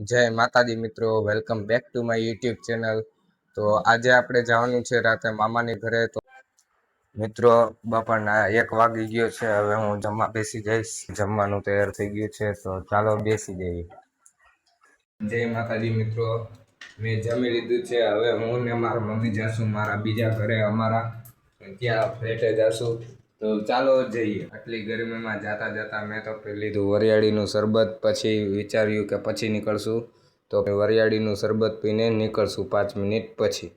જય માતાજી મિત્રો, welcome back to my YouTube channel. તો આજે આપણે જવાનું છે રાતે મામાની ઘરે. તો મિત્રો બપોરના 1 વાગી ગયો છે. હવે હું જમવા બેસી જઈશ. જમવાનું તૈયાર થઈ ગયું છે, તો ચાલો બેસી જઈએ. જય માતાજી મિત્રો, મેં જમી લીધું છે. હવે હું ને મારા મમ્મી જઈશું મારા બીજા ઘરે, અમારા ત્યાં ફ્લેટે જઈશું. તો ચાલો જઈએ. આટલી ગરમીમાં જાતા જતા મેં તો પી લીધું વરિયાળીનું શરબત. પછી વિચાર્યું કે પછી નીકળશું, તો વરિયાળીનું શરબત પીને નીકળશું 5 મિનિટ પછી.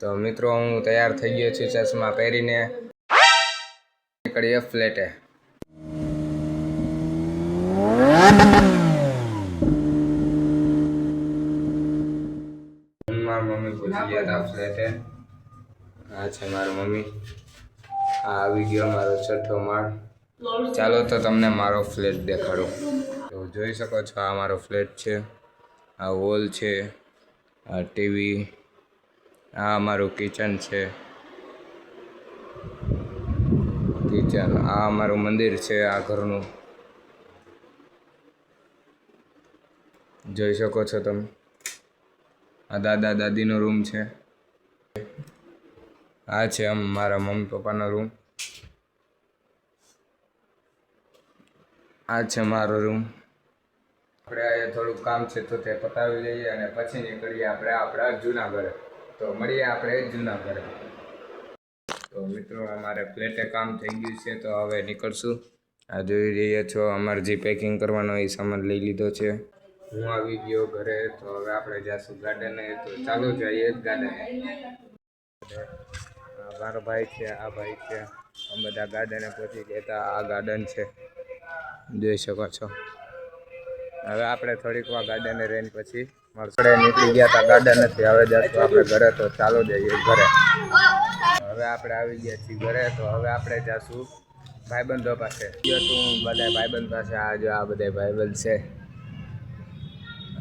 તો મિત્રો હું તૈયાર થઈ ગયો છું, ચશ્મા પહેરીને નીકળીએ ફ્લેટે. મારા મમ્મી પહોંચી ગયા હતા ફ્લેટે. આ છે મારી મમ્મી. આ આવી ગયો મારો 6થો માળ. ચાલો તો તમને મારો ફ્લેટ દેખાડું. તો જોઈ શકો છો, આ મારો ફ્લેટ છે. આ હોલ છે, આ ટીવી, આ અમારું કિચન છે. કિચન, આ અમારું મંદિર છે આ ઘરનું, જોઈ શકો છો તમે. આ દાદા દાદીનો રૂમ છે. આ છે મારા મમ્મી પપ્પાનો રૂમ. આ છે મારો રૂમ. આપણે અહીંયા થોડુંક કામ છે, તો તે પતાવી લઈએ અને પછી નીકળીએ આપણે આપણા જૂના ઘરે. તો મળીએ આપણે જૂના ઘરે. તો મિત્રો અમારે ફ્લેટે કામ થઈ ગયું છે, તો હવે નીકળશું. આ જોઈ રહ્યા છો, અમારે જે પેકિંગ કરવાનો એ સામાન લઈ લીધો છે. હું આવી ગયો ઘરે. તો હવે આપણે જઈશું ગાર્ડને. તો ચાલો જઈએ ગાર્ડને. મારો ભાઈ છે, આ ભાઈ છે. અમે બધા ગાર્ડને પહોંચી ગયા. આ ગાર્ડન છે, જોઈ શકો છો. હવે આપણે થોડીક વાર ગાર્ડને રહીને પછી આપણે નીકળી ગયા હતા ગાર્ડન નથી. હવે જઈશું આપણે ઘરે. તો ચાલો જઈએ ઘરે. હવે આપણે આવી ગયા છીએ ઘરે. તો હવે આપણે જઈશું ભાઈબંધો પાસે. તું બધા ભાઈબંધ પાસે. આ જો આ બધા ભાઈબંધ છે,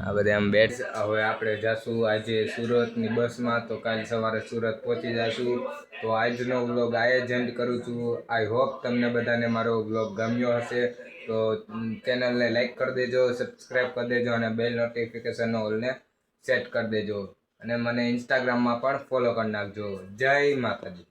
આ બધા આમ બેઠ. હવે આપણે જઈશું આજે સુરતની બસમાં. તો કાલ સવારે સુરત પહોંચી જઈશું. તો આજનો વ્લોગ આ જ એન્ડ કરું છું. આઈ હોપ તમને બધાને મારો વ્લોગ ગમ્યો હશે. તો ચેનલને લાઈક કરી દેજો, સબસ્ક્રાઈબ કરી દેજો અને બેલ નોટિફિકેશન ઓલને સેટ કરી દેજો. અને મને ઇન્સ્ટાગ્રામમાં પણ ફોલો કરી નાખજો. જય માતાજી.